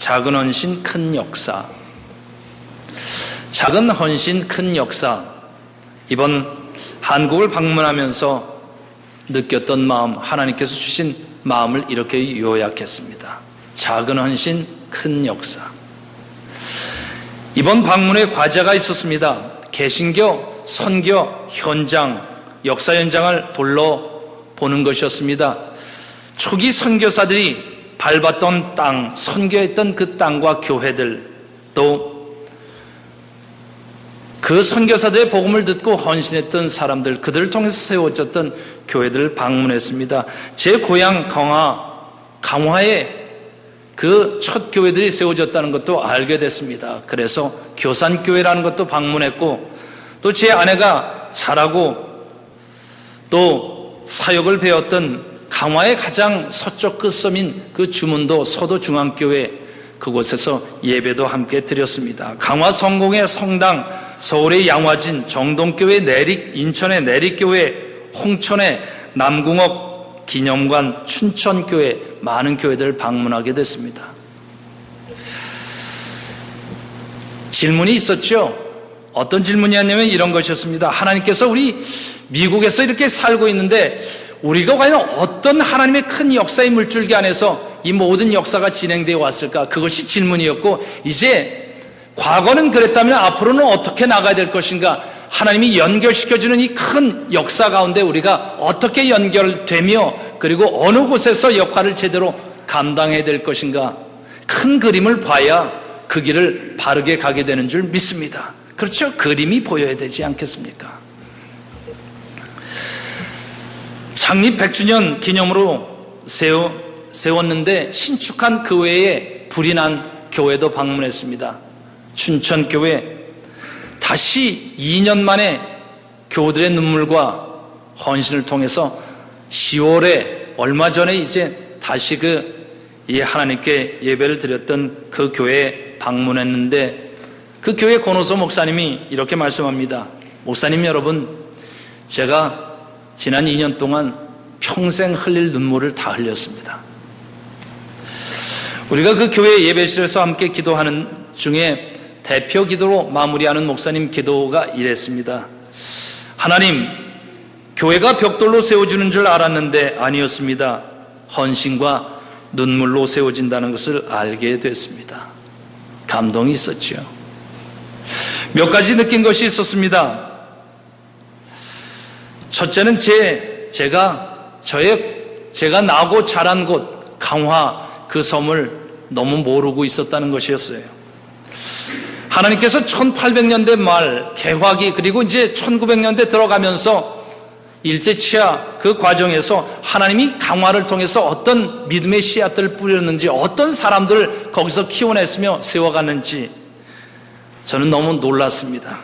작은 헌신 큰 역사. 작은 헌신 큰 역사. 이번 한국을 방문하면서 느꼈던 마음, 하나님께서 주신 마음을 이렇게 요약했습니다. 작은 헌신 큰 역사. 이번 방문에 과제가 있었습니다. 개신교 선교 현장, 역사 현장을 둘러보는 것이었습니다. 초기 선교사들이 밟았던 땅, 선교했던 그 땅과 교회들, 또 그 선교사들의 복음을 듣고 헌신했던 사람들, 그들을 통해서 세워졌던 교회들을 방문했습니다. 제 고향 강화에 그 첫 교회들이 세워졌다는 것도 알게 됐습니다. 그래서 교산교회라는 것도 방문했고, 또 제 아내가 잘하고 또 사역을 배웠던 강화의 가장 서쪽 끝섬인 그 주문도 서도중앙교회, 그곳에서 예배도 함께 드렸습니다. 강화 성공의 성당, 서울의 양화진, 정동교회, 인천의 내릭교회, 홍천의 남궁옥 기념관, 춘천교회, 많은 교회들을 방문하게 됐습니다. 질문이 있었죠. 어떤 질문이었냐면 이런 것이었습니다. 하나님께서 우리 미국에서 이렇게 살고 있는데 우리가 과연 어떤 하나님의 큰 역사의 물줄기 안에서 이 모든 역사가 진행되어 왔을까? 그것이 질문이었고, 이제 과거는 그랬다면 앞으로는 어떻게 나가야 될 것인가? 하나님이 연결시켜주는 이 큰 역사 가운데 우리가 어떻게 연결되며, 그리고 어느 곳에서 역할을 제대로 감당해야 될 것인가? 큰 그림을 봐야 그 길을 바르게 가게 되는 줄 믿습니다. 그렇죠? 그림이 보여야 되지 않겠습니까? 창립 100주년 기념으로 세웠는데 신축한 그 외에 불이 난 교회도 방문했습니다. 춘천교회, 다시 2년 만에 교우들의 눈물과 헌신을 통해서 10월에 얼마 전에 이제 다시 하나님께 예배를 드렸던 그 교회에 방문했는데, 그 교회 권호서 목사님이 이렇게 말씀합니다. 목사님 여러분, 제가 지난 2년 동안 평생 흘릴 눈물을 다 흘렸습니다. 우리가 그 교회 예배실에서 함께 기도하는 중에 대표 기도로 마무리하는 목사님 기도가 이랬습니다. 하나님, 교회가 벽돌로 세워주는 줄 알았는데 아니었습니다. 헌신과 눈물로 세워진다는 것을 알게 됐습니다. 감동이 있었죠. 몇 가지 느낀 것이 있었습니다. 첫째는 제가 나고 자란 곳 강화, 그 섬을 너무 모르고 있었다는 것이었어요. 하나님께서 1800년대 말 개화기, 그리고 이제 1900년대 들어가면서 일제치하 그 과정에서 하나님이 강화를 통해서 어떤 믿음의 씨앗들을 뿌렸는지, 어떤 사람들을 거기서 키워냈으며 세워갔는지 저는 너무 놀랐습니다.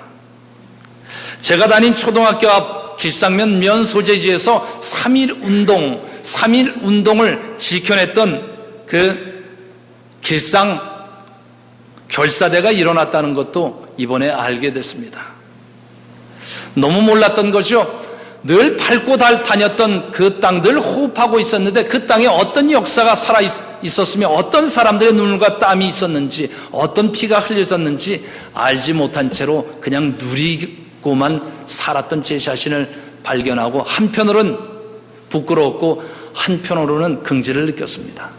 제가 다닌 초등학교 앞 길상면 면 소재지에서 3.1 운동을 지켜냈던 그 길상 결사대가 일어났다는 것도 이번에 알게 됐습니다. 너무 몰랐던 거죠. 늘 밟고 다녔던 그 땅, 늘 호흡하고 있었는데 그 땅에 어떤 역사가 살아 있었으며 어떤 사람들의 눈물과 땀이 있었는지, 어떤 피가 흘려졌는지 알지 못한 채로 그냥 누리고만 살았던 제 자신을 발견하고, 한편으로는 부끄러웠고 한편으로는 긍지를 느꼈습니다.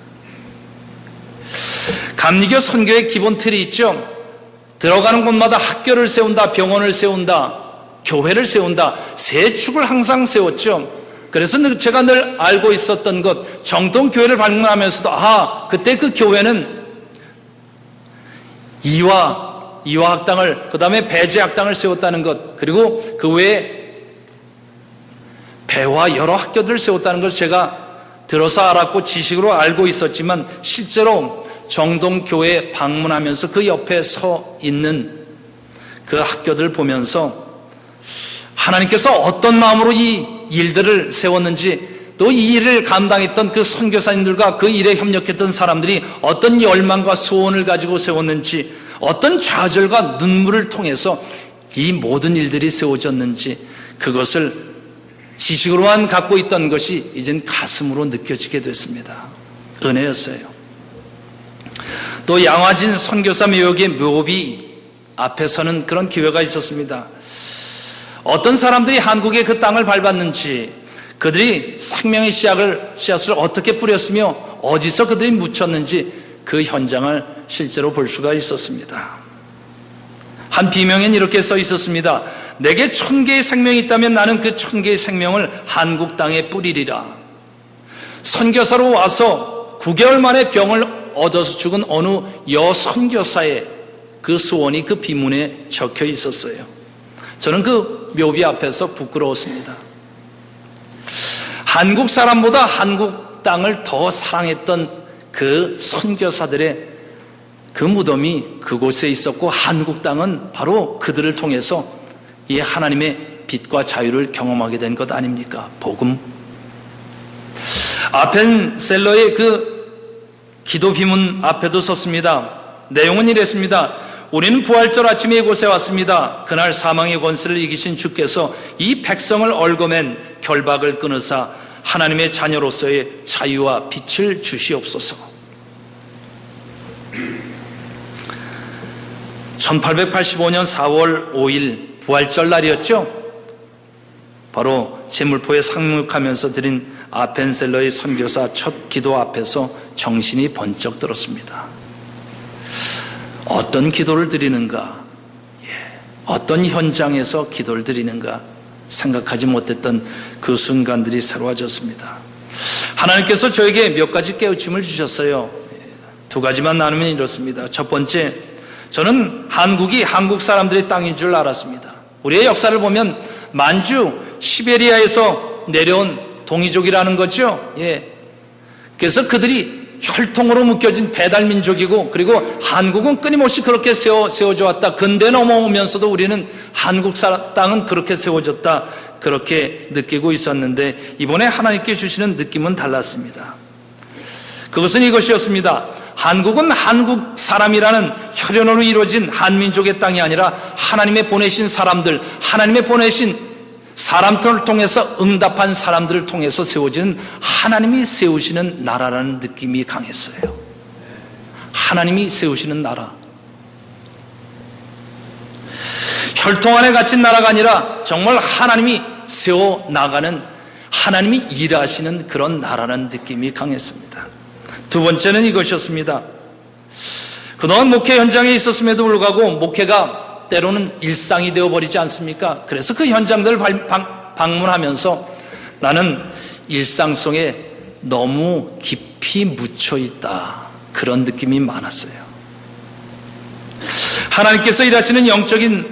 감리교 선교의 기본 틀이 있죠. 들어가는 곳마다 학교를 세운다, 병원을 세운다, 교회를 세운다, 세 축을 항상 세웠죠. 그래서 제가 늘 알고 있었던 것, 정동교회를 방문하면서도 그때 그 교회는 이화학당을, 그 다음에 배제학당을 세웠다는 것, 그리고 그 외에 배화 여러 학교들을 세웠다는 것을 제가 들어서 알았고 지식으로 알고 있었지만, 실제로 정동교회 방문하면서 그 옆에 서 있는 그 학교들을 보면서 하나님께서 어떤 마음으로 이 일들을 세웠는지, 또 이 일을 감당했던 그 선교사님들과 그 일에 협력했던 사람들이 어떤 열망과 소원을 가지고 세웠는지, 어떤 좌절과 눈물을 통해서 이 모든 일들이 세워졌는지, 그것을 지식으로만 갖고 있던 것이 이젠 가슴으로 느껴지게 됐습니다. 은혜였어요. 또 양화진 선교사 묘역의 묘비 앞에 서는 그런 기회가 있었습니다. 어떤 사람들이 한국의 그 땅을 밟았는지, 그들이 생명의 씨앗을 어떻게 뿌렸으며 어디서 그들이 묻혔는지 그 현장을 실제로 볼 수가 있었습니다. 한 비명엔 이렇게 써 있었습니다. 내게 1000개의 생명이 있다면 나는 그 1000개의 생명을 한국 땅에 뿌리리라. 선교사로 와서 9개월 만에 병을 얻어서 죽은 어느 여선교사의 그 소원이 그 비문에 적혀 있었어요. 저는 그 묘비 앞에서 부끄러웠습니다. 한국 사람보다 한국 땅을 더 사랑했던 그 선교사들의 그 무덤이 그곳에 있었고, 한국 땅은 바로 그들을 통해서 이 하나님의 빛과 자유를 경험하게 된 것 아닙니까? 복음. 아펜셀러의 그 기도 비문 앞에도 섰습니다. 내용은 이랬습니다. 우리는 부활절 아침에 이곳에 왔습니다. 그날 사망의 권세를 이기신 주께서 이 백성을 얽어맨 결박을 끊으사 하나님의 자녀로서의 자유와 빛을 주시옵소서. 1885년 4월 5일 부활절 날이었죠. 바로 제물포에 상륙하면서 드린 아펜셀러의 선교사 첫 기도 앞에서 정신이 번쩍 들었습니다. 어떤 기도를 드리는가, 어떤 현장에서 기도를 드리는가 생각하지 못했던 그 순간들이 새로워졌습니다. 하나님께서 저에게 몇 가지 깨우침을 주셨어요. 2가지만 나누면 이렇습니다. 첫 번째, 저는 한국이 한국 사람들의 땅인 줄 알았습니다. 우리의 역사를 보면 만주, 시베리아에서 내려온 동이족이라는 거죠. 그래서 그들이 혈통으로 묶여진 배달민족이고, 그리고 한국은 끊임없이 그렇게 세워져 왔다. 근대 넘어오면서도 우리는 한국 땅은 그렇게 세워졌다, 그렇게 느끼고 있었는데, 이번에 하나님께 주시는 느낌은 달랐습니다. 그것은 이것이었습니다. 한국은 한국 사람이라는 혈연으로 이루어진 한민족의 땅이 아니라 하나님의 보내신 사람들, 하나님의 보내신 사람들을 통해서, 응답한 사람들을 통해서 세워지는 하나님이 세우시는 나라라는 느낌이 강했어요. 하나님이 세우시는 나라. 혈통 안에 갇힌 나라가 아니라 정말 하나님이 세워나가는, 하나님이 일하시는 그런 나라라는 느낌이 강했습니다. 두 번째는 이것이었습니다. 그동안 목회 현장에 있었음에도 불구하고 목회가 때로는 일상이 되어버리지 않습니까? 그래서 그 현장들을 방문하면서 나는 일상 속에 너무 깊이 묻혀있다, 그런 느낌이 많았어요. 하나님께서 일하시는 영적인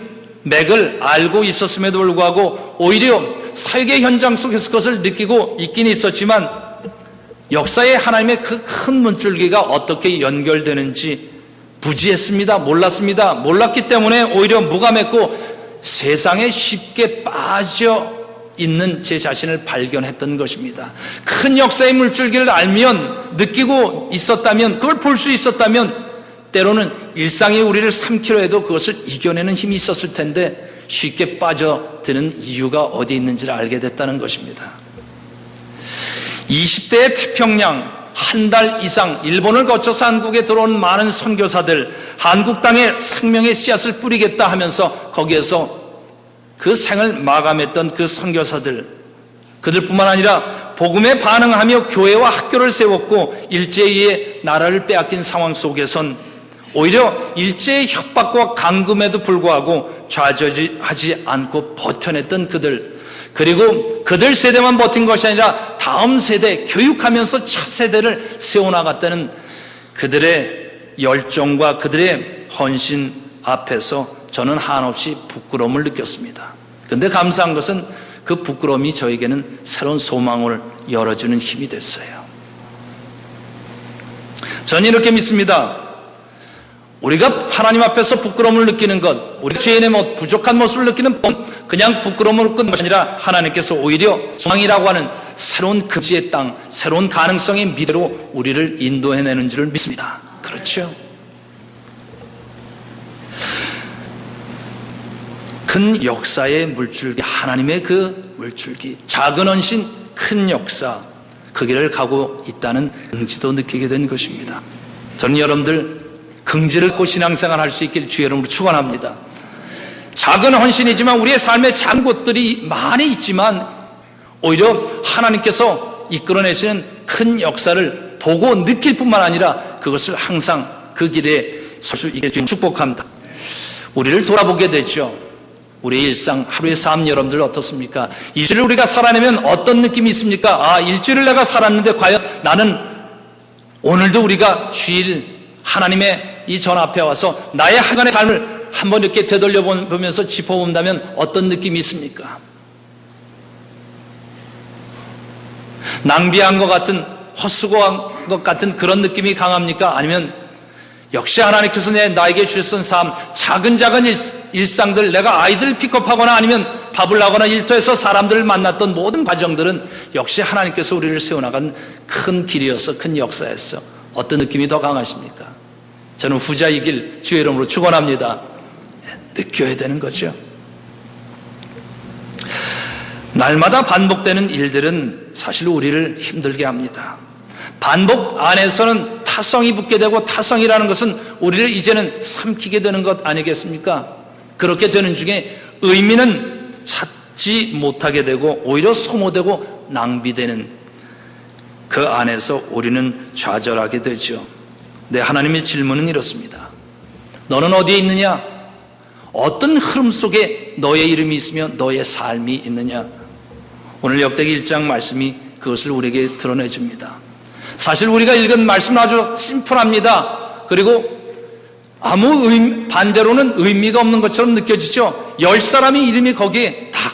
맥을 알고 있었음에도 불구하고 오히려 사역의 현장 속에서 그것을 느끼고 있긴 있었지만, 역사의 하나님의 그 큰 문줄기가 어떻게 연결되는지 부지했습니다. 몰랐습니다. 몰랐기 때문에 오히려 무감했고 세상에 쉽게 빠져 있는 제 자신을 발견했던 것입니다. 큰 역사의 물줄기를 알면, 느끼고 있었다면, 그걸 볼 수 있었다면 때로는 일상이 우리를 삼키려 해도 그것을 이겨내는 힘이 있었을 텐데 쉽게 빠져드는 이유가 어디 있는지를 알게 됐다는 것입니다. 20대의 태평양, 한 달 이상 일본을 거쳐서 한국에 들어온 많은 선교사들, 한국 땅에 생명의 씨앗을 뿌리겠다 하면서 거기에서 그 생을 마감했던 그 선교사들, 그들뿐만 아니라 복음에 반응하며 교회와 학교를 세웠고 일제의 나라를 빼앗긴 상황 속에선 오히려 일제의 협박과 강금에도 불구하고 좌절하지 않고 버텨냈던 그들, 그리고 그들 세대만 버틴 것이 아니라 다음 세대, 교육하면서 차세대를 세워나갔다는 그들의 열정과 그들의 헌신 앞에서 저는 한없이 부끄러움을 느꼈습니다. 그런데 감사한 것은 그 부끄러움이 저에게는 새로운 소망을 열어주는 힘이 됐어요. 저는 이렇게 믿습니다. 우리가 하나님 앞에서 부끄러움을 느끼는 것, 우리 죄인의 부족한 모습을 느끼는 건 그냥 부끄러움으로 끝는 것이 아니라 하나님께서 오히려 소망이라고 하는 새로운 금지의 땅, 새로운 가능성의 미래로 우리를 인도해내는 줄을 믿습니다. 그렇죠? 큰 역사의 물줄기, 하나님의 그 물줄기, 작은 헌신, 큰 역사, 그 길을 가고 있다는 긍지도 느끼게 된 것입니다. 저는 여러분들 긍지를 갖고 신앙생활 할 수 있길 주의 이름으로 축원합니다. 작은 헌신이지만 우리의 삶에 작은 것들이 많이 있지만 오히려 하나님께서 이끌어내시는 큰 역사를 보고 느낄 뿐만 아니라 그것을 항상 그 길에 설 수 있게 축복합니다. 우리를 돌아보게 되죠. 우리의 일상, 하루의 삶 여러분들 어떻습니까? 일주일을 우리가 살아내면 어떤 느낌이 있습니까? 일주일을 내가 살았는데 과연 나는 오늘도 우리가 주일 하나님의 이 전 앞에 와서 나의 하간의 삶을 한번 이렇게 되돌려보면서 짚어본다면 어떤 느낌이 있습니까? 낭비한 것 같은, 헛수고한 것 같은 그런 느낌이 강합니까? 아니면 역시 하나님께서 나에게 주셨던 삶, 작은 일상들, 내가 아이들 픽업하거나 아니면 밥을 나거나 일터에서 사람들을 만났던 모든 과정들은 역시 하나님께서 우리를 세워나간 큰 길이어서, 큰 역사였어. 어떤 느낌이 더 강하십니까? 저는 후자이길 주의 이름으로 축원합니다. 느껴야 되는 거죠. 날마다 반복되는 일들은 사실 우리를 힘들게 합니다. 반복 안에서는 타성이 붙게 되고, 타성이라는 것은 우리를 이제는 삼키게 되는 것 아니겠습니까? 그렇게 되는 중에 의미는 찾지 못하게 되고 오히려 소모되고 낭비되는 그 안에서 우리는 좌절하게 되죠. 네, 하나님의 질문은 이렇습니다. 너는 어디에 있느냐? 어떤 흐름 속에 너의 이름이 있으며 너의 삶이 있느냐? 오늘 역대기 1장 말씀이 그것을 우리에게 드러내줍니다. 사실 우리가 읽은 말씀은 아주 심플합니다. 그리고 반대로는 의미가 없는 것처럼 느껴지죠. 10사람의 이름이 거기에 딱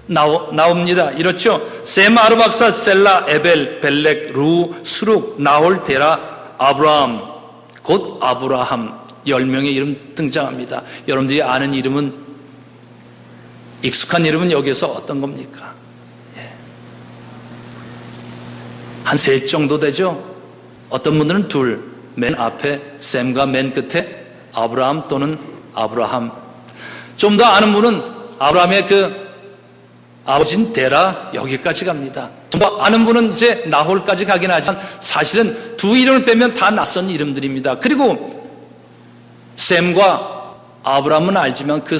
나옵니다. 이렇죠. 셈, 아르박사, 셀라, 에벨, 벨렉, 루, 수룩, 나홀, 데라, 아브라함, 곧 아브라함. 10명의 이름 등장합니다. 여러분들이 아는 이름은, 익숙한 이름은 여기서 어떤 겁니까? 한 3 정도 되죠? 어떤 분들은 2, 맨 앞에 셈과 맨 끝에 아브라함 또는 아브라함. 좀 더 아는 분은 아브라함의 그 아버지인 데라, 여기까지 갑니다. 좀 더 아는 분은 이제 나홀까지 가긴 하지만 사실은 2 이름을 빼면 다 낯선 이름들입니다. 그리고 셈과 아브라함은 알지만 그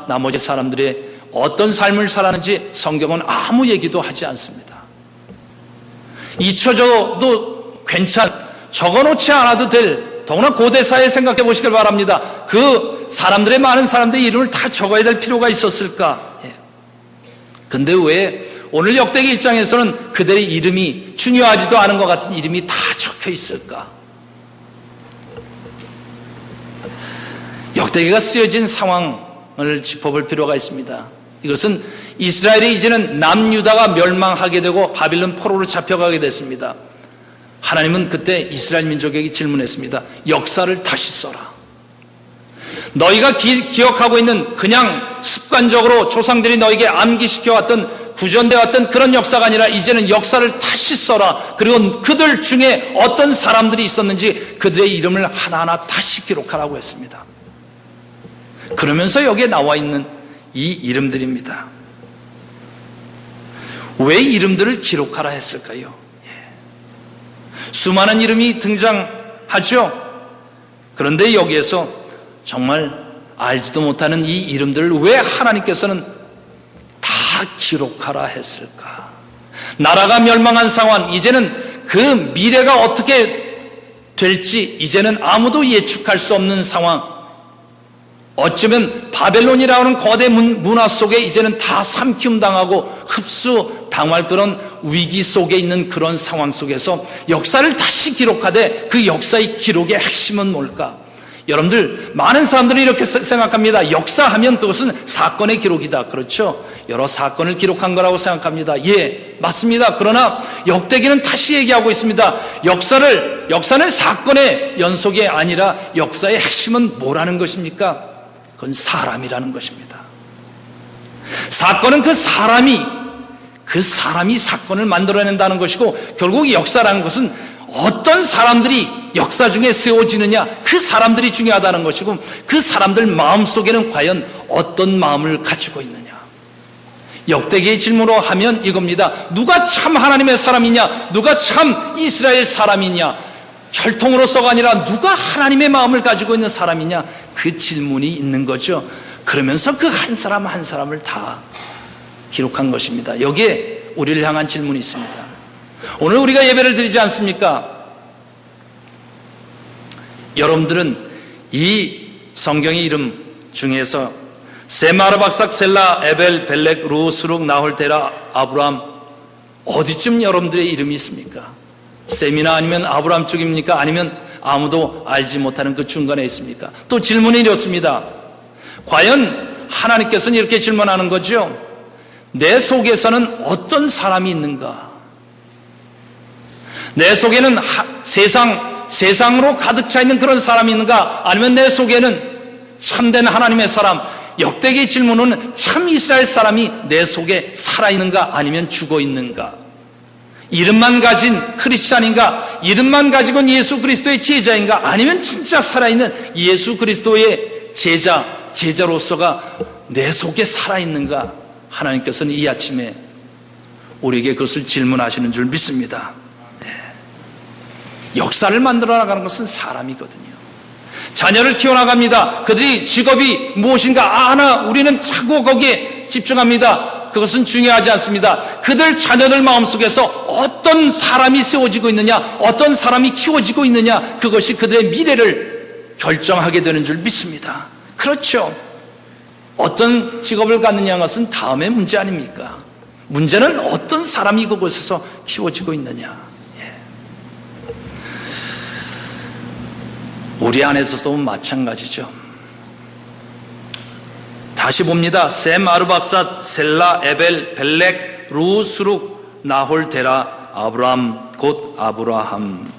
나머지 사람들의 어떤 삶을 살았는지 성경은 아무 얘기도 하지 않습니다. 잊혀져도 적어놓지 않아도 될, 더구나 고대사에 생각해 보시길 바랍니다. 그 사람들의, 많은 사람들의 이름을 다 적어야 될 필요가 있었을까? 근데 왜 오늘 역대기 1장에서는 그들의 이름이 중요하지도 않은 것 같은 이름이 다 적혀 있을까? 역대기가 쓰여진 상황을 짚어볼 필요가 있습니다. 이것은 이스라엘이 이제는 남유다가 멸망하게 되고 바빌론 포로로 잡혀가게 됐습니다. 하나님은 그때 이스라엘 민족에게 질문했습니다. 역사를 다시 써라. 너희가 기억하고 있는 그냥 습관적으로 조상들이 너에게 암기시켜왔던, 구전되어왔던 그런 역사가 아니라 이제는 역사를 다시 써라. 그리고 그들 중에 어떤 사람들이 있었는지 그들의 이름을 하나하나 다시 기록하라고 했습니다. 그러면서 여기에 나와 있는 이 이름들입니다. 왜 이름들을 기록하라 했을까요? 수많은 이름이 등장하죠. 그런데 여기에서 정말 알지도 못하는 이 이름들을 왜 하나님께서는 다 기록하라 했을까? 나라가 멸망한 상황, 이제는 그 미래가 어떻게 될지 이제는 아무도 예측할 수 없는 상황, 어쩌면 바벨론이라는 거대 문화 속에 이제는 다 삼키움당하고 흡수당할 그런 위기 속에 있는 그런 상황 속에서 역사를 다시 기록하되 그 역사의 기록의 핵심은 뭘까? 여러분들, 많은 사람들이 이렇게 생각합니다. 역사하면 그것은 사건의 기록이다. 그렇죠? 여러 사건을 기록한 거라고 생각합니다. 예, 맞습니다. 그러나 역대기는 다시 얘기하고 있습니다. 역사는 사건의 연속이 아니라 역사의 핵심은 뭐라는 것입니까? 그건 사람이라는 것입니다. 사건은 그 사람이 사건을 만들어낸다는 것이고, 결국 역사라는 것은 어떤 사람들이 역사 중에 세워지느냐, 그 사람들이 중요하다는 것이고, 그 사람들 마음속에는 과연 어떤 마음을 가지고 있느냐. 역대기의 질문으로 하면 이겁니다. 누가 참 하나님의 사람이냐, 누가 참 이스라엘 사람이냐. 혈통으로서가 아니라 누가 하나님의 마음을 가지고 있는 사람이냐, 그 질문이 있는 거죠. 그러면서 그 한 사람 한 사람을 다 기록한 것입니다. 여기에 우리를 향한 질문이 있습니다. 오늘 우리가 예배를 드리지 않습니까? 여러분들은 이 성경의 이름 중에서 셈, 아르박삭, 셀라, 에벨, 벨렉, 루, 스룩, 나홀, 데라, 아브람, 어디쯤 여러분들의 이름이 있습니까? 셈이나 아니면 아브람 쪽입니까? 아니면 아무도 알지 못하는 그 중간에 있습니까? 또 질문이 이렇습니다. 과연 하나님께서는 이렇게 질문하는 거죠. 내 속에서는 어떤 사람이 있는가? 내 속에는 세상으로 가득 차 있는 그런 사람이 있는가? 아니면 내 속에는 참된 하나님의 사람, 역대기의 질문은 참 이스라엘 사람이 내 속에 살아있는가? 아니면 죽어있는가? 이름만 가진 크리스찬인가? 이름만 가지고는 예수 그리스도의 제자인가? 아니면 진짜 살아있는 예수 그리스도의 제자로서가 내 속에 살아있는가? 하나님께서는 이 아침에 우리에게 그것을 질문하시는 줄 믿습니다. 네. 역사를 만들어 나가는 것은 사람이거든요. 자녀를 키워나갑니다. 그들이 직업이 무엇인가 하나 우리는 자꾸 거기에 집중합니다. 그것은 중요하지 않습니다. 그들 자녀들 마음속에서 어떤 사람이 세워지고 있느냐, 어떤 사람이 키워지고 있느냐, 그것이 그들의 미래를 결정하게 되는 줄 믿습니다. 그렇죠. 어떤 직업을 갖느냐는 것은 다음의 문제 아닙니까? 문제는 어떤 사람이 그곳에서 키워지고 있느냐. 우리 안에서도 마찬가지죠. 다시 봅니다. 셈, 아르박삿, 셀라, 에벨, 벨렉, 루, 스룩, 나홀, 데라, 아브람, 곧 아브라함.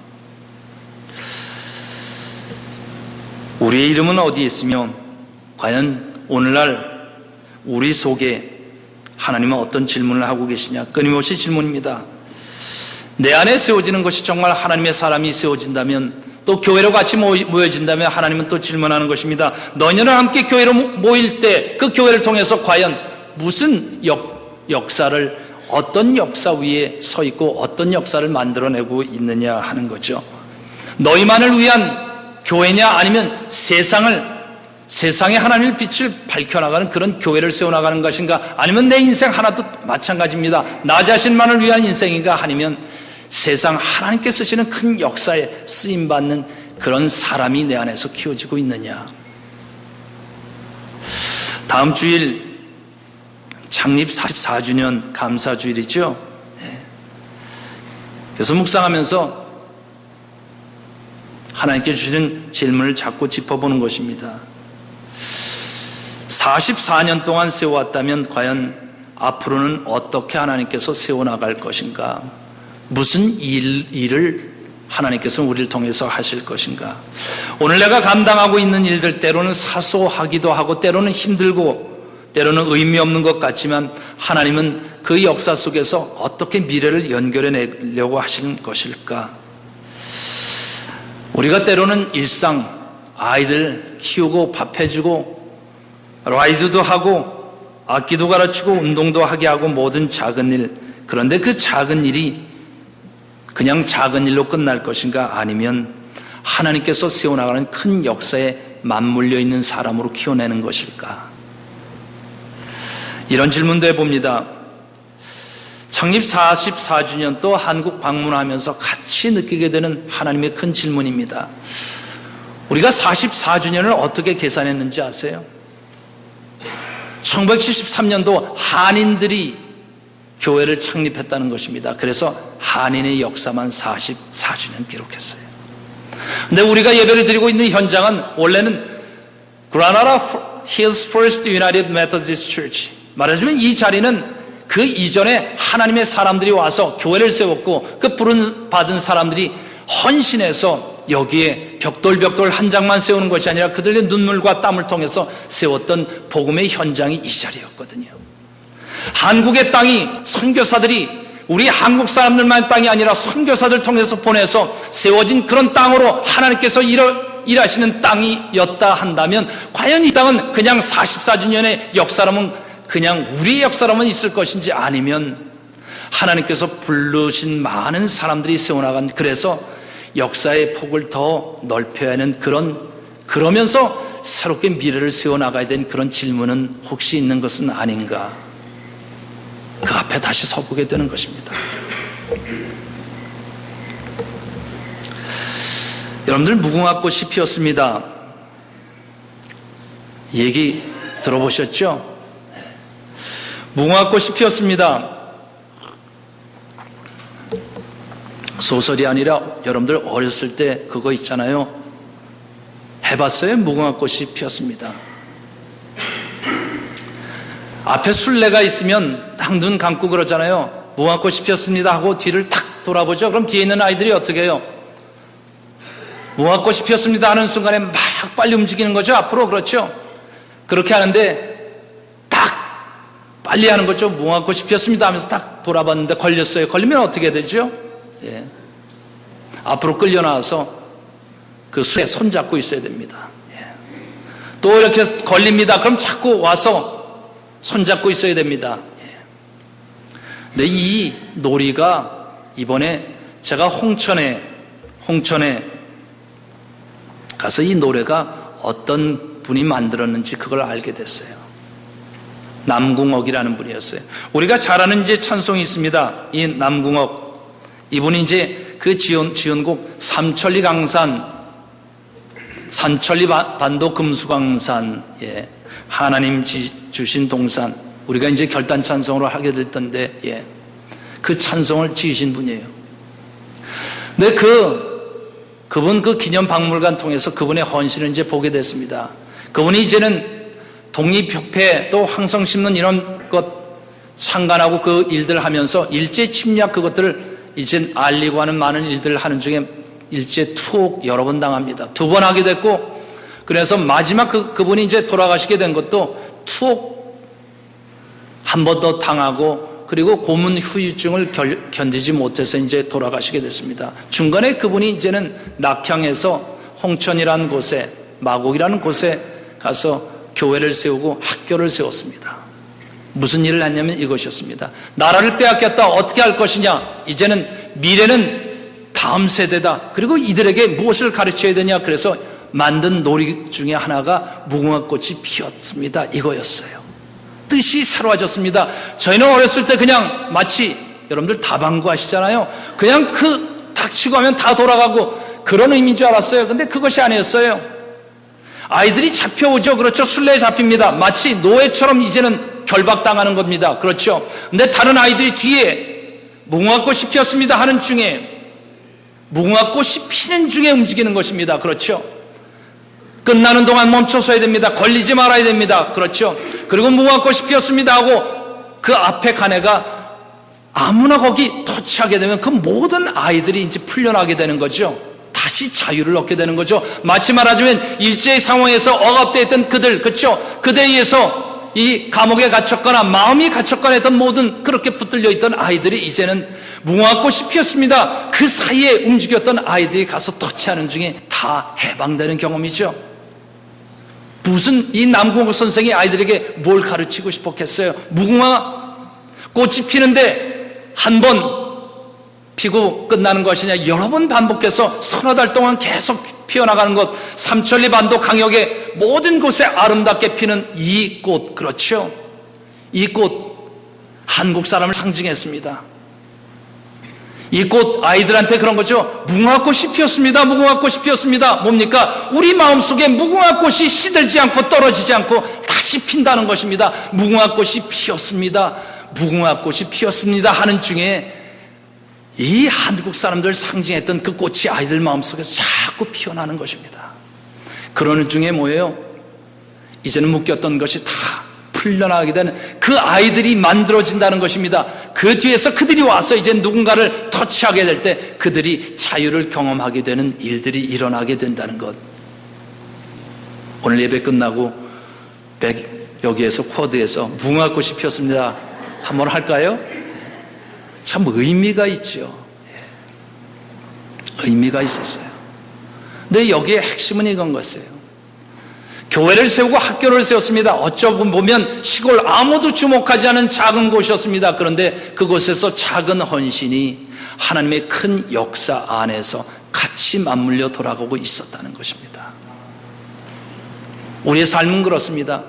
우리의 이름은 어디에 있으며 과연 오늘날 우리 속에 하나님은 어떤 질문을 하고 계시냐? 끊임없이 질문입니다. 내 안에 세워지는 것이 정말 하나님의 사람이 세워진다면, 또 교회로 같이 모여진다면 하나님은 또 질문하는 것입니다. 너희는 함께 교회로 모일 때 그 교회를 통해서 과연 무슨 역사를, 어떤 역사 위에 서 있고 어떤 역사를 만들어내고 있느냐 하는 거죠. 너희만을 위한 교회냐, 아니면 세상의 하나님의 빛을 밝혀나가는 그런 교회를 세워나가는 것인가, 아니면 내 인생 하나도 마찬가지입니다. 나 자신만을 위한 인생인가, 아니면 세상 하나님께 쓰시는 큰 역사에 쓰임받는 그런 사람이 내 안에서 키워지고 있느냐. 다음 주일 창립 44주년 감사주일이죠. 그래서 묵상하면서 하나님께 주시는 질문을 자꾸 짚어보는 것입니다. 44년 동안 세워왔다면 과연 앞으로는 어떻게 하나님께서 세워나갈 것인가? 무슨 일을 하나님께서는 우리를 통해서 하실 것인가? 오늘 내가 감당하고 있는 일들, 때로는 사소하기도 하고 때로는 힘들고 때로는 의미 없는 것 같지만 하나님은 그 역사 속에서 어떻게 미래를 연결해 내려고 하시는 것일까? 우리가 때로는 일상, 아이들 키우고 밥 해주고 라이드도 하고 악기도 가르치고 운동도 하게 하고 모든 작은 일, 그런데 그 작은 일이 그냥 작은 일로 끝날 것인가, 아니면 하나님께서 세워나가는 큰 역사에 맞물려 있는 사람으로 키워내는 것일까? 이런 질문도 해봅니다. 창립 44주년 또 한국 방문하면서 같이 느끼게 되는 하나님의 큰 질문입니다. 우리가 44주년을 어떻게 계산했는지 아세요? 1973년도 한인들이 교회를 창립했다는 것입니다. 그래서 한인의 역사만 44주년 기록했어요. 근데 우리가 예배를 드리고 있는 현장은 원래는 Granada Hills First United Methodist Church, 말하자면 이 자리는 그 이전에 하나님의 사람들이 와서 교회를 세웠고 그 부름 받은 사람들이 헌신해서 여기에 벽돌 한 장만 세우는 것이 아니라 그들의 눈물과 땀을 통해서 세웠던 복음의 현장이 이 자리였거든요. 한국의 땅이 선교사들이, 우리 한국 사람들만 땅이 아니라 선교사들 통해서 보내서 세워진 그런 땅으로 하나님께서 일하시는 땅이었다 한다면 과연 이 땅은 그냥 44주년의 역사라면, 그냥 우리의 역사라면 있을 것인지, 아니면 하나님께서 부르신 많은 사람들이 세워나간, 그래서 역사의 폭을 더 넓혀야 하는 그러면서 새롭게 미래를 세워나가야 되는 그런 질문은 혹시 있는 것은 아닌가? 그 앞에 다시 서보게 되는 것입니다. 여러분들, 무궁화꽃이 피었습니다. 얘기 들어보셨죠? 무궁화꽃이 피었습니다. 소설이 아니라 여러분들 어렸을 때 그거 있잖아요. 해봤어요? 무궁화꽃이 피었습니다. 앞에 순례가 있으면 딱 눈 감고 그러잖아요. 무궁화꽃이 피었습니다 하고 뒤를 탁 돌아보죠. 그럼 뒤에 있는 아이들이 어떻게 해요? 무궁화꽃이 피었습니다 하는 순간에 막 빨리 움직이는 거죠. 앞으로. 그렇죠? 그렇게 하는데 딱 빨리 하는 거죠. 무궁화꽃이 피었습니다 하면서 딱 돌아봤는데 걸렸어요. 걸리면 어떻게 되죠? 예. 앞으로 끌려 나와서 그 수에 손잡고 있어야 됩니다. 예. 또 이렇게 걸립니다. 그럼 자꾸 와서 손잡고 있어야 됩니다. 예. 근데 이 놀이가 이번에 제가 홍천에 가서 이 노래가 어떤 분이 만들었는지 그걸 알게 됐어요. 남궁옥이라는 분이었어요. 우리가 잘 아는 이제 찬송이 있습니다. 이 남궁옥. 이분이 이제 그 지은곡 삼천리 강산, 산천리 반도 금수강산, 예, 하나님 주신 동산. 우리가 이제 결단 찬송으로 하게 될 텐데, 예, 그 찬송을 지으신 분이에요. 근데 그분 그 기념박물관 통해서 그분의 헌신을 이제 보게 됐습니다. 그분이 이제는 독립협회 또 황성 심는 이런 것 상관하고 그 일들 하면서 일제 침략 그것들을 이제 알리고 하는 많은 일들을 하는 중에 일제 투옥 여러 번 당합니다. 2번 하게 됐고, 그래서 마지막 그분이 이제 돌아가시게 된 것도 투옥 한 번 더 당하고, 그리고 고문 후유증을 견디지 못해서 이제 돌아가시게 됐습니다. 중간에 그분이 이제는 낙향에서 홍천이라는 곳에, 마곡이라는 곳에 가서 교회를 세우고 학교를 세웠습니다. 무슨 일을 했냐면 이것이었습니다. 나라를 빼앗겼다. 어떻게 할 것이냐? 이제는 미래는 다음 세대다. 그리고 이들에게 무엇을 가르쳐야 되냐? 그래서 만든 놀이 중에 하나가 무궁화꽃이 피었습니다. 이거였어요. 뜻이 새로워졌습니다. 저희는 어렸을 때 그냥 마치 여러분들 다방구 하시잖아요. 그냥 닥치고 하면 다 돌아가고 그런 의미인 줄 알았어요. 근데 그것이 아니었어요. 아이들이 잡혀오죠. 그렇죠. 순례에 잡힙니다. 마치 노예처럼 이제는 결박당하는 겁니다. 그렇죠. 근데 다른 아이들이 뒤에 무궁화꽃이 피었습니다 하는 중에, 무궁화꽃이 피는 중에 움직이는 것입니다. 그렇죠. 끝나는 동안 멈춰서야 됩니다. 걸리지 말아야 됩니다. 그렇죠. 그리고 무궁화꽃이 피었습니다 하고 그 앞에 간 애가 아무나 거기 터치하게 되면 그 모든 아이들이 이제 풀려나게 되는 거죠. 다시 자유를 얻게 되는 거죠. 마치 말하자면 일제의 상황에서 억압되어 있던 그들, 그렇죠? 그들에 의해서 이 감옥에 갇혔거나 마음이 갇혔거나 했던 모든 그렇게 붙들려 있던 아이들이 이제는 무궁화꽃이 피었습니다. 그 사이에 움직였던 아이들이 가서 터치하는 중에 다 해방되는 경험이죠. 무슨 이 남궁옥 선생이 아이들에게 뭘 가르치고 싶었겠어요? 무궁화 꽃이 피는데 한 번 피고 끝나는 것이냐, 여러 번 반복해서 서너 달 동안 계속 피어나가는 것, 삼천리 반도 강역의 모든 곳에 아름답게 피는 이 꽃, 그렇죠? 이 꽃, 한국 사람을 상징했습니다. 이 꽃, 아이들한테 그런 거죠. 무궁화꽃이 피었습니다. 무궁화꽃이 피었습니다. 뭡니까? 우리 마음속에 무궁화꽃이 시들지 않고 떨어지지 않고 다시 핀다는 것입니다. 무궁화꽃이 피었습니다. 무궁화꽃이 피었습니다 하는 중에 이 한국 사람들 상징했던 그 꽃이 아이들 마음속에서 자꾸 피어나는 것입니다. 그러는 중에 뭐예요? 이제는 묶였던 것이 다 풀려나가게 되는 그 아이들이 만들어진다는 것입니다. 그 뒤에서 그들이 와서 이제 누군가를 터치하게 될 때 그들이 자유를 경험하게 되는 일들이 일어나게 된다는 것. 오늘 예배 끝나고 여기에서 쿼드에서 무궁화꽃이 피었습니다 한번 할까요? 참 의미가 있죠. 의미가 있었어요. 근데 여기에 핵심은 이건 것이에요. 교회를 세우고 학교를 세웠습니다. 어쩌고 보면 시골 아무도 주목하지 않은 작은 곳이었습니다. 그런데 그곳에서 작은 헌신이 하나님의 큰 역사 안에서 같이 맞물려 돌아가고 있었다는 것입니다. 우리의 삶은 그렇습니다.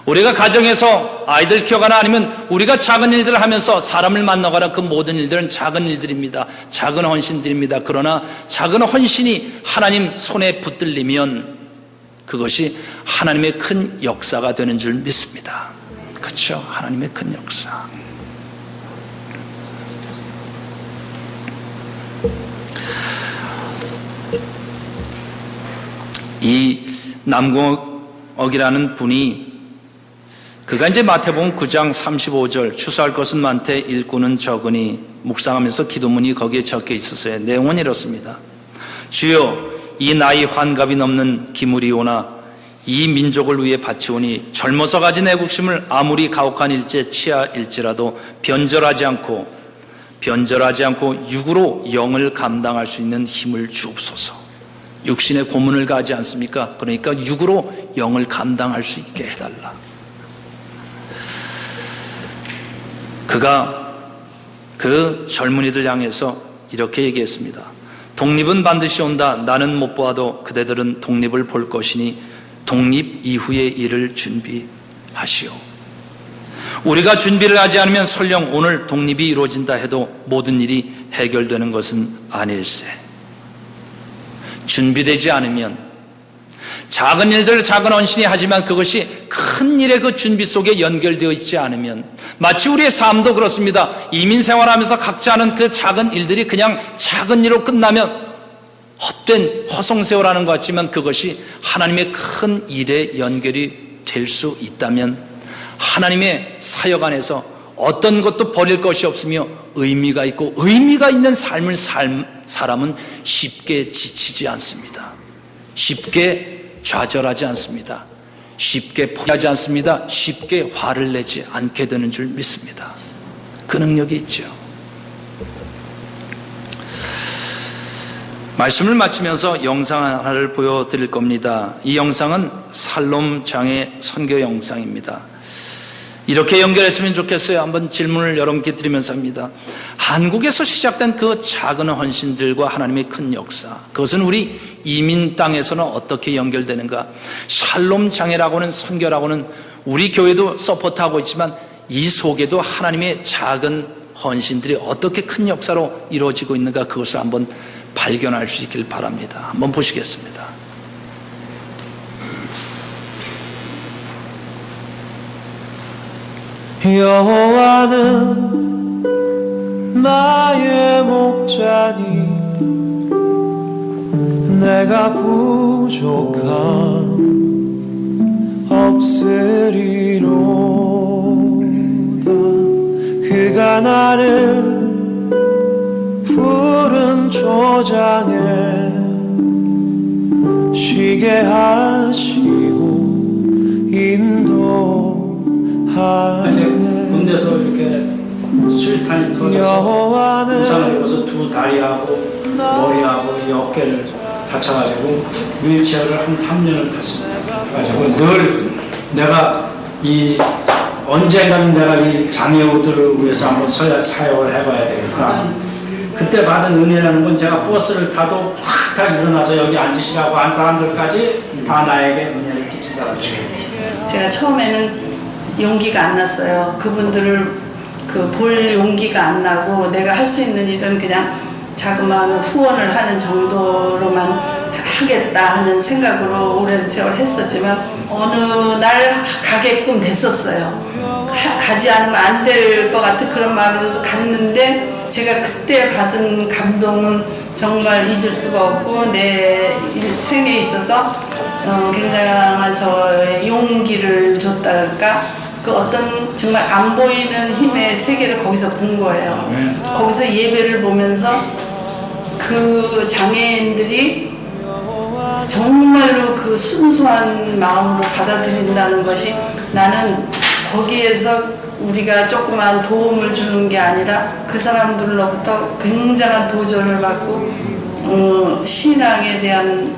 우리가 가정에서 아이들 키워가나 아니면 우리가 작은 일들을 하면서 사람을 만나거나 그 모든 일들은 작은 일들입니다. 작은 헌신들입니다. 그러나 작은 헌신이 하나님 손에 붙들리면 그것이 하나님의 큰 역사가 되는 줄 믿습니다. 그렇죠? 하나님의 큰 역사. 이 남궁옥이라는 분이 그가 이제 마태복음 9장 35절 추수할 것은 많되 일꾼은 적으니 묵상하면서 기도문이 거기에 적혀 있었어요. 내용은 이렇습니다. 주여 이 나이 환갑이 넘는 기물이 오나 이 민족을 위해 바치오니 젊어서 가진 애국심을 아무리 가혹한 일제 치하일지라도 변절하지 않고 육으로 영을 감당할 수 있는 힘을 주옵소서. 육신의 고문을 가하지 않습니까? 그러니까 육으로 영을 감당할 수 있게 해달라. 그가 그 젊은이들 향해서 이렇게 얘기했습니다. 독립은 반드시 온다. 나는 못 보아도 그대들은 독립을 볼 것이니 독립 이후의 일을 준비하시오. 우리가 준비를 하지 않으면 설령 오늘 독립이 이루어진다 해도 모든 일이 해결되는 것은 아닐세. 준비되지 않으면 작은 일들, 작은 헌신이 하지만 그것이 큰 일의 그 준비 속에 연결되어 있지 않으면 마치 우리의 삶도 그렇습니다. 이민 생활하면서 각자 하는 그 작은 일들이 그냥 작은 일로 끝나면 헛된 허송세월하는 것 같지만 그것이 하나님의 큰 일에 연결이 될 수 있다면 하나님의 사역 안에서 어떤 것도 버릴 것이 없으며 의미가 있고 의미가 있는 삶을 사람은 쉽게 지치지 않습니다. 쉽게 좌절하지 않습니다. 쉽게 포기하지 않습니다. 쉽게 화를 내지 않게 되는 줄 믿습니다. 그 능력이 있죠. 말씀을 마치면서 영상 하나를 보여드릴 겁니다. 이 영상은 살롬 장의 선교 영상입니다. 이렇게 연결했으면 좋겠어요. 한번 질문을 여러분께 드리면서 합니다. 한국에서 시작된 그 작은 헌신들과 하나님의 큰 역사, 그것은 우리 이민 땅에서는 어떻게 연결되는가? 샬롬 장애라고는 선교라고는 우리 교회도 서포트하고 있지만 이 속에도 하나님의 작은 헌신들이 어떻게 큰 역사로 이루어지고 있는가, 그것을 한번 발견할 수 있길 바랍니다. 한번 보시겠습니다. 여호와는 나의 목자니 내가 부족함 없으리로다. 그가 나를 푸른 초장에 쉬게 하시고 인도하네. 군대에서 이렇게 수류탄이 터져서 부상을 입어서 두 다리하고 머리하고 이 어깨를 다쳐가지고 휠체어를 한 3년을 탔습니다. 그래가지고 늘 내가 언젠가는 내가 이 장애우들을 위해서 한번 사역을 해봐야 되겠다. 그때 받은 은혜라는 건 제가 버스를 타도 탁탁 일어나서 여기 앉으시라고 한 사람들까지 다 나에게 은혜를 끼친 사람들이에요. 제가 처음에는 용기가 안 났어요. 그분들을 볼 용기가 안 나고 내가 할 수 있는 일은 그냥 자그마한 후원을 하는 정도로만 하겠다 하는 생각으로 오랜 세월 했었지만 어느 날 가게끔 됐었어요. 가지 않으면 안 될 것 같은 그런 마음이 들어서 갔는데 제가 그때 받은 감동은 정말 잊을 수가 없고 내 생에 있어서 굉장한 저의 용기를 줬달까, 그 어떤 정말 안 보이는 힘의 세계를 거기서 본 거예요. 거기서 예배를 보면서 그 장애인들이 정말로 그 순수한 마음으로 받아들인다는 것이, 나는 거기에서 우리가 조그만 도움을 주는 게 아니라 그 사람들로부터 굉장한 도전을 받고 신앙에 대한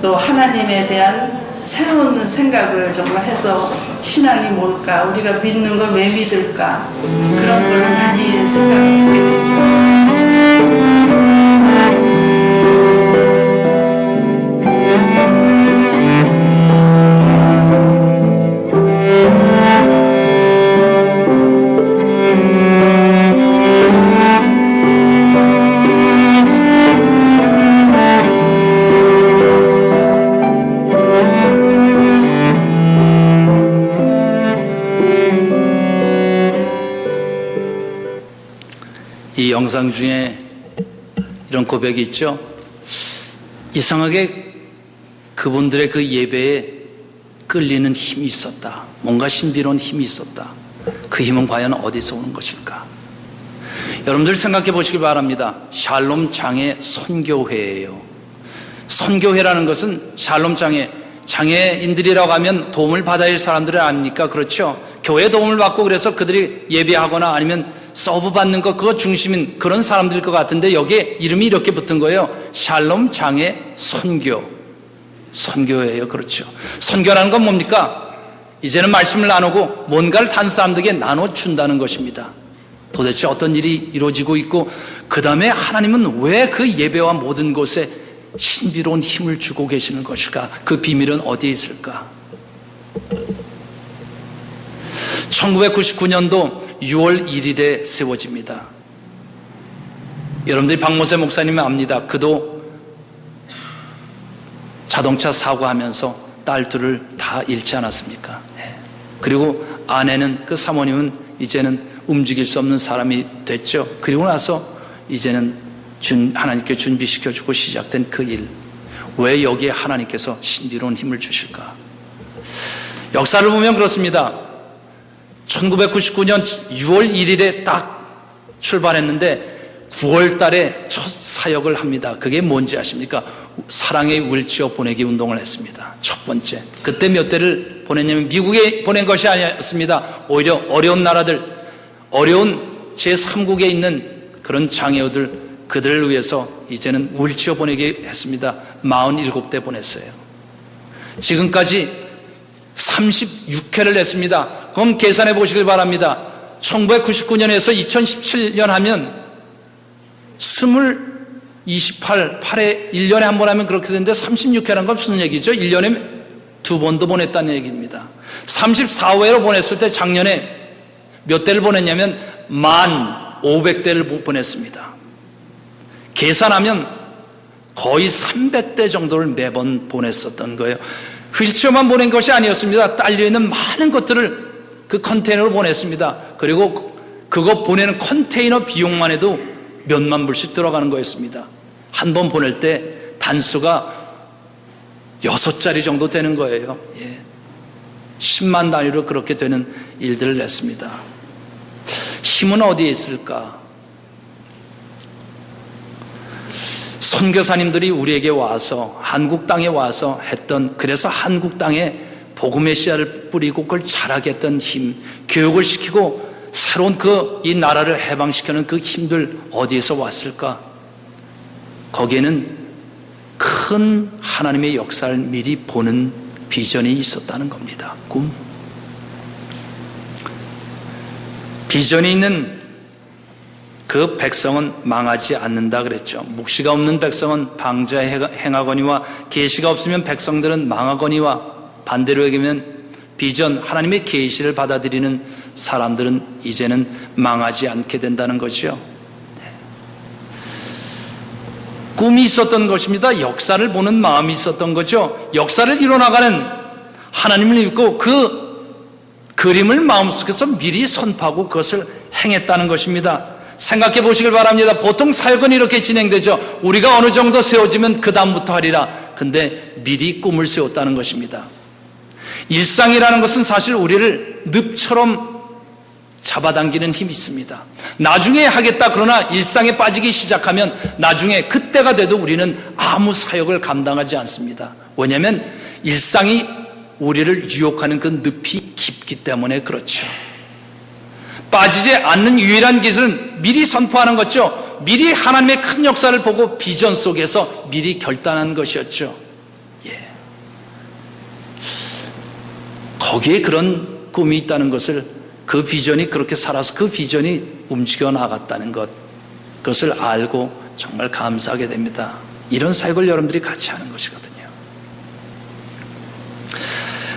또 하나님에 대한 새로운 생각을 정말 해서 신앙이 뭘까, 우리가 믿는 걸 왜 믿을까, 그런 걸 많이 생각을 하게 됐어요. 영상 중에 이런 고백이 있죠. 이상하게 그분들의 그 예배에 끌리는 힘이 있었다. 뭔가 신비로운 힘이 있었다. 그 힘은 과연 어디서 오는 것일까? 여러분들 생각해 보시기 바랍니다. 샬롬 장애 선교회예요. 선교회라는 것은 샬롬 장애인들이라고 하면 도움을 받아야 할 사람들을 압니까? 그렇죠? 교회 도움을 받고 그래서 그들이 예배하거나 아니면 서브 받는 것 그거 중심인 그런 사람들일 것 같은데 여기에 이름이 이렇게 붙은 거예요. 샬롬 장애 선교예요. 그렇죠? 선교라는 건 뭡니까? 이제는 말씀을 나누고 뭔가를 다른 사람들에게 나눠준다는 것입니다. 도대체 어떤 일이 이루어지고 있고 그 다음에 하나님은 왜 그 예배와 모든 곳에 신비로운 힘을 주고 계시는 것일까? 그 비밀은 어디에 있을까? 1999년도 6월 1일에 세워집니다. 여러분들이 박모세 목사님은 압니다. 그도 자동차 사고하면서 딸 둘을 다 잃지 않았습니까? 그리고 아내는 그 사모님은 이제는 움직일 수 없는 사람이 됐죠. 그리고 나서 이제는 하나님께 준비시켜주고 시작된 그 일. 왜 여기에 하나님께서 신비로운 힘을 주실까? 역사를 보면 그렇습니다. 1999년 6월 1일에 딱 출발했는데 9월 달에 첫 사역을 합니다. 그게 뭔지 아십니까? 사랑의 윌체어 보내기 운동을 했습니다. 첫 번째. 그때 몇 대를 보냈냐면 미국에 보낸 것이 아니었습니다. 오히려 어려운 나라들, 어려운 제3국에 있는 그런 장애우들, 그들을 위해서 이제는 윌체어 보내기 했습니다. 47대 보냈어요. 지금까지 36회를 냈습니다. 그럼 계산해 보시길 바랍니다. 1999년에서 2017년 하면 8에 1년에 한 번 하면 그렇게 되는데 36회라는 건 무슨 얘기죠? 1년에 2번도 보냈다는 얘기입니다. 34회로 보냈을 때 작년에 몇 대를 보냈냐면 1,500대를 보냈습니다. 계산하면 거의 300대 정도를 매번 보냈었던 거예요. 휠체어만 보낸 것이 아니었습니다. 딸려있는 많은 것들을 그 컨테이너로 보냈습니다. 그리고 그거 보내는 컨테이너 비용만 해도 몇만 불씩 들어가는 거였습니다. 한 번 보낼 때 단수가 6자리 정도 되는 거예요. 10만 단위로 그렇게 되는 일들을 냈습니다. 힘은 어디에 있을까? 선교사님들이 우리에게 와서 한국 땅에 와서 했던, 그래서 한국 땅에 복음의 씨앗을 뿌리고 그걸 자라게 했던 힘, 교육을 시키고 새로운 이 나라를 해방시키는 그 힘들 어디에서 왔을까? 거기에는 큰 하나님의 역사를 미리 보는 비전이 있었다는 겁니다. 꿈. 비전이 있는 그 백성은 망하지 않는다 그랬죠. 묵시가 없는 백성은 방자에 행하거니와 계시가 없으면 백성들은 망하거니와, 반대로 얘기하면 비전, 하나님의 계시를 받아들이는 사람들은 이제는 망하지 않게 된다는 거죠. 꿈이 있었던 것입니다. 역사를 보는 마음이 있었던 거죠. 역사를 이뤄나가는 하나님을 믿고 그 그림을 마음속에서 미리 선포하고 그것을 행했다는 것입니다. 생각해 보시길 바랍니다. 보통 사역은 이렇게 진행되죠. 우리가 어느 정도 세워지면 그 다음부터 하리라. 근데 미리 꿈을 세웠다는 것입니다. 일상이라는 것은 사실 우리를 늪처럼 잡아당기는 힘이 있습니다. 나중에 하겠다 그러나 일상에 빠지기 시작하면 나중에 그때가 돼도 우리는 아무 사역을 감당하지 않습니다. 왜냐하면 일상이 우리를 유혹하는 그 늪이 깊기 때문에 그렇죠. 빠지지 않는 유일한 기술은 미리 선포하는 거죠. 미리 하나님의 큰 역사를 보고 비전 속에서 미리 결단한 것이었죠. 거기에 그런 꿈이 있다는 것을, 그 비전이 그렇게 살아서 그 비전이 움직여 나갔다는 것, 그것을 알고 정말 감사하게 됩니다. 이런 사역을 여러분들이 같이 하는 것이거든요.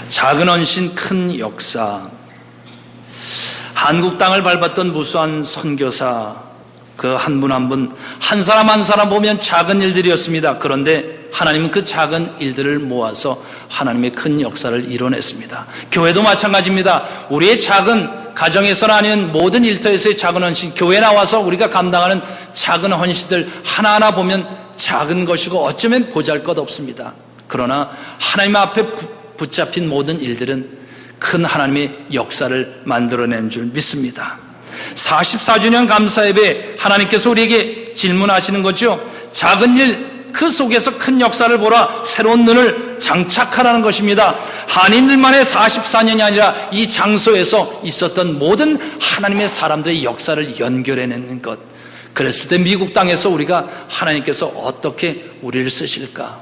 작은 헌신, 큰 역사. 한국 땅을 밟았던 무수한 선교사, 그 한 분 한 분, 한 사람 한 사람 보면 작은 일들이었습니다. 그런데 하나님은 그 작은 일들을 모아서 하나님의 큰 역사를 이뤄냈습니다. 교회도 마찬가지입니다. 우리의 작은 가정에서나 아니면 모든 일터에서의 작은 헌신, 교회 나와서 우리가 감당하는 작은 헌신들 하나하나 보면 작은 것이고 어쩌면 보잘것없습니다. 그러나 하나님 앞에 붙잡힌 모든 일들은 큰 하나님의 역사를 만들어낸 줄 믿습니다. 44주년 감사 예배, 하나님께서 우리에게 질문하시는 거죠. 작은 일 그 속에서 큰 역사를 보라, 새로운 눈을 장착하라는 것입니다. 한인들만의 44년이 아니라 이 장소에서 있었던 모든 하나님의 사람들의 역사를 연결해내는 것. 그랬을 때 미국 땅에서 우리가 하나님께서 어떻게 우리를 쓰실까?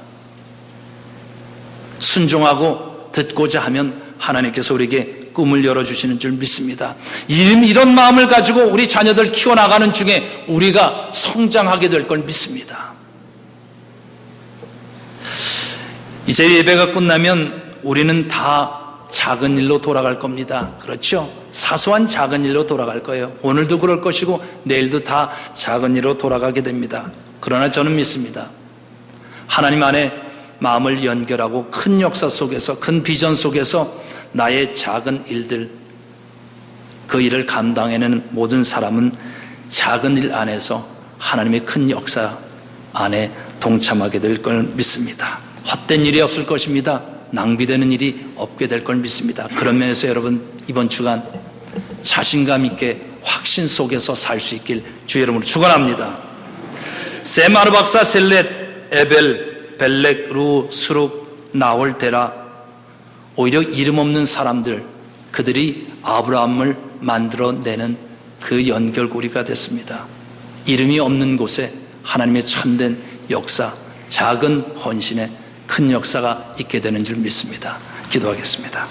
순종하고 듣고자 하면 하나님께서 우리에게 꿈을 열어주시는 줄 믿습니다. 이런 마음을 가지고 우리 자녀들 키워나가는 중에 우리가 성장하게 될 걸 믿습니다. 이제 예배가 끝나면 우리는 다 작은 일로 돌아갈 겁니다. 그렇죠? 사소한 작은 일로 돌아갈 거예요. 오늘도 그럴 것이고 내일도 다 작은 일로 돌아가게 됩니다. 그러나 저는 믿습니다. 하나님 안에 마음을 연결하고 큰 역사 속에서, 큰 비전 속에서 나의 작은 일들, 그 일을 감당해내는 모든 사람은 작은 일 안에서 하나님의 큰 역사 안에 동참하게 될 걸 믿습니다. 헛된 일이 없을 것입니다. 낭비되는 일이 없게 될 걸 믿습니다. 그런 면에서 여러분 이번 주간 자신감 있게 확신 속에서 살 수 있길 주의 이름으로 축원합니다. 셈 아르박사 셀렛 에벨 벨렉 루 수룩 나홀 데라, 오히려 이름 없는 사람들, 그들이 아브라함을 만들어내는 그 연결고리가 됐습니다. 이름이 없는 곳에 하나님의 참된 역사, 작은 헌신의 큰 역사가 있게 되는 줄 믿습니다. 기도하겠습니다.